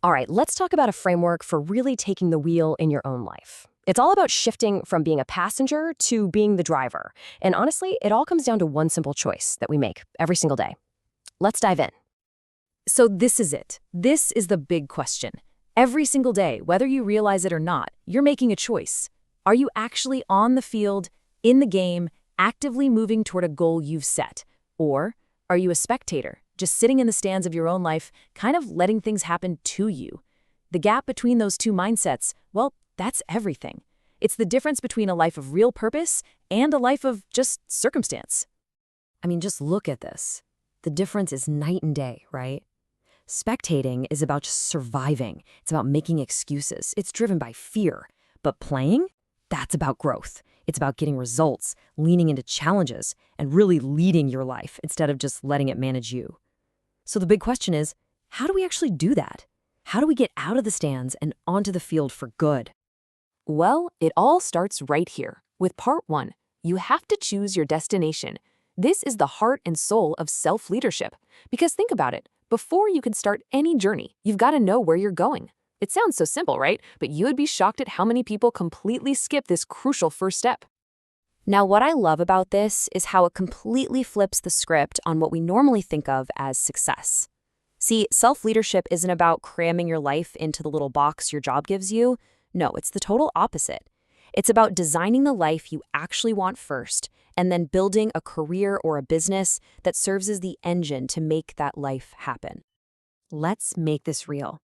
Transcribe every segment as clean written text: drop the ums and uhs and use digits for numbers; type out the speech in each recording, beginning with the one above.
All right, let's talk about a framework for really taking the wheel in your own life. It's all about shifting from being a passenger to being the driver. And honestly, it all comes down to one simple choice that we make every single day. Let's dive in. So this is it. This is the big question. Every single day, whether you realize it or not, you're making a choice. Are you actually on the field, in the game, actively moving toward a goal you've set? Or are you a spectator, just sitting in the stands of your own life, kind of letting things happen to you? The gap between those two mindsets, well, that's everything. It's the difference between a life of real purpose and a life of just circumstance. I mean, just look at this. The difference is night and day, right? Spectating is about just surviving. It's about making excuses. It's driven by fear. But playing? That's about growth. It's about getting results, leaning into challenges, and really leading your life instead of just letting it manage you. So the big question is, how do we actually do that? How do we get out of the stands and onto the field for good? Well, it all starts right here. With part 1, you have to choose your destination. This is the heart and soul of self-leadership. Because think about it, before you can start any journey, you've got to know where you're going. It sounds so simple, right? But you would be shocked at how many people completely skip this crucial first step. Now, what I love about this is how it completely flips the script on what we normally think of as success. See, self-leadership isn't about cramming your life into the little box your job gives you. No, it's the total opposite. It's about designing the life you actually want first, and then building a career or a business that serves as the engine to make that life happen. Let's make this real.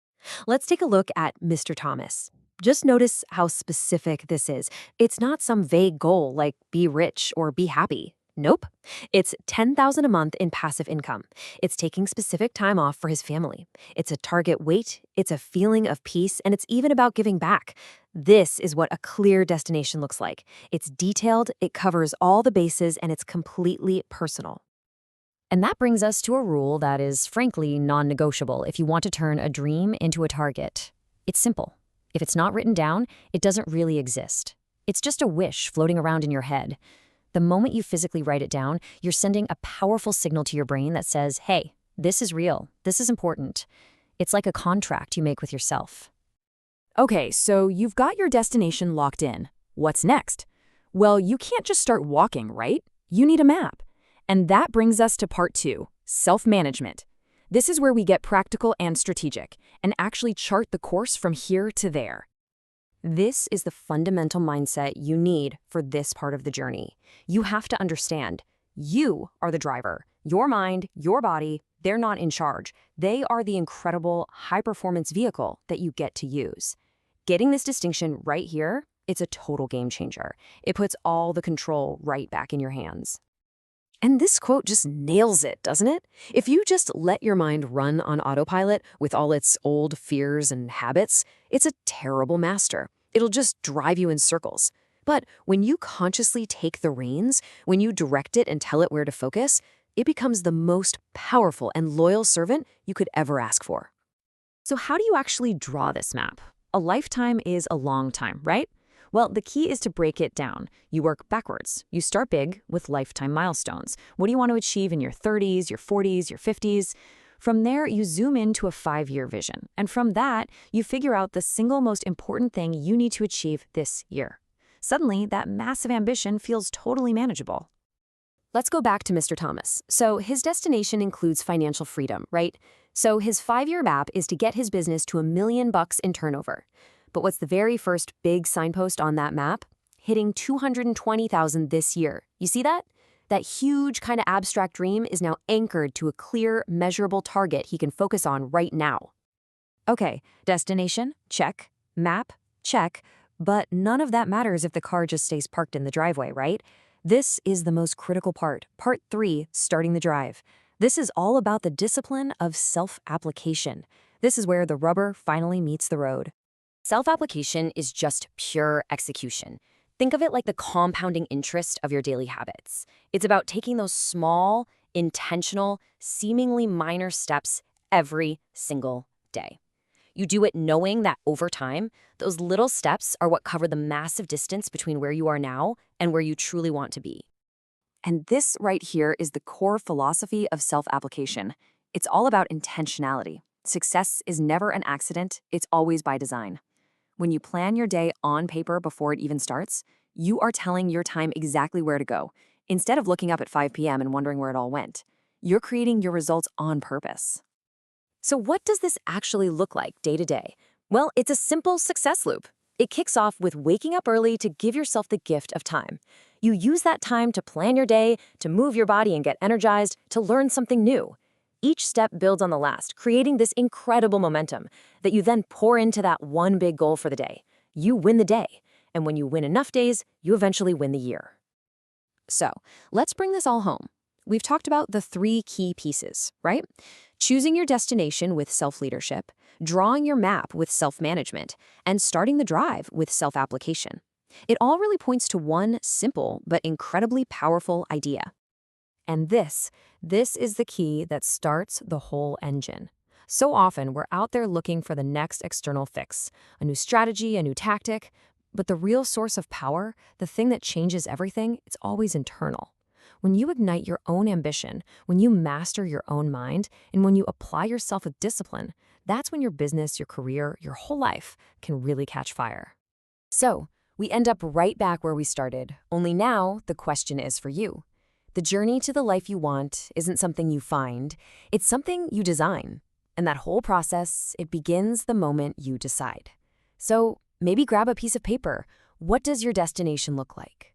Let's take a look at Mr. Thomas. Just notice how specific this is. It's not some vague goal like be rich or be happy. Nope. It's $10,000 a month in passive income. It's taking specific time off for his family. It's a target weight, it's a feeling of peace, and it's even about giving back. This is what a clear destination looks like. It's detailed, it covers all the bases, and it's completely personal. And that brings us to a rule that is frankly non-negotiable if you want to turn a dream into a target. It's simple. If it's not written down, it doesn't really exist. It's just a wish floating around in your head. The moment you physically write it down, you're sending a powerful signal to your brain that says, hey, this is real, this is important. It's like a contract you make with yourself. Okay, so you've got your destination locked in. What's next? Well, you can't just start walking, right? You need a map. And that brings us to part 2, self-management. This is where we get practical and strategic, and actually chart the course from here to there. This is the fundamental mindset you need for this part of the journey. You have to understand, you are the driver. Your mind, your body, they're not in charge. They are the incredible high-performance vehicle that you get to use. Getting this distinction right here, it's a total game changer. It puts all the control right back in your hands. And this quote just nails it, doesn't it? If you just let your mind run on autopilot with all its old fears and habits, it's a terrible master. It'll just drive you in circles. But when you consciously take the reins, when you direct it and tell it where to focus, it becomes the most powerful and loyal servant you could ever ask for. So how do you actually draw this map? A lifetime is a long time, right? Well, the key is to break it down. You work backwards. You start big with lifetime milestones. What do you want to achieve in your 30s, your 40s, your 50s? From there, you zoom into a 5-year vision. And from that, you figure out the single most important thing you need to achieve this year. Suddenly, that massive ambition feels totally manageable. Let's go back to Mr. Thomas. So his destination includes financial freedom, right? So his 5-year map is to get his business to $1 million in turnover. But what's the very first big signpost on that map? Hitting 220,000 this year. You see that? That huge kind of abstract dream is now anchored to a clear, measurable target he can focus on right now. Okay, destination, check. Map, check. But none of that matters if the car just stays parked in the driveway, right? This is the most critical part. Part 3, starting the drive. This is all about the discipline of self-application. This is where the rubber finally meets the road. Self-application is just pure execution. Think of it like the compounding interest of your daily habits. It's about taking those small, intentional, seemingly minor steps every single day. You do it knowing that over time, those little steps are what cover the massive distance between where you are now and where you truly want to be. And this right here is the core philosophy of self-application. It's all about intentionality. Success is never an accident, it's always by design. When you plan your day on paper before it even starts, you are telling your time exactly where to go, instead of looking up at 5 p.m. and wondering where it all went. You're creating your results on purpose. So what does this actually look like day to day? Well, it's a simple success loop. It kicks off with waking up early to give yourself the gift of time. You use that time to plan your day, to move your body and get energized, to learn something new. Each step builds on the last, creating this incredible momentum that you then pour into that one big goal for the day. You win the day, and when you win enough days, you eventually win the year. So, let's bring this all home. We've talked about the 3 key pieces, right? Choosing your destination with self-leadership, drawing your map with self-management, and starting the drive with self-application. It all really points to one simple but incredibly powerful idea. And this is the key that starts the whole engine. So often, we're out there looking for the next external fix, a new strategy, a new tactic, but the real source of power, the thing that changes everything, it's always internal. When you ignite your own ambition, when you master your own mind, and when you apply yourself with discipline, that's when your business, your career, your whole life can really catch fire. So, we end up right back where we started, only now the question is for you. The journey to the life you want isn't something you find, it's something you design. And that whole process, it begins the moment you decide. So maybe grab a piece of paper. What does your destination look like?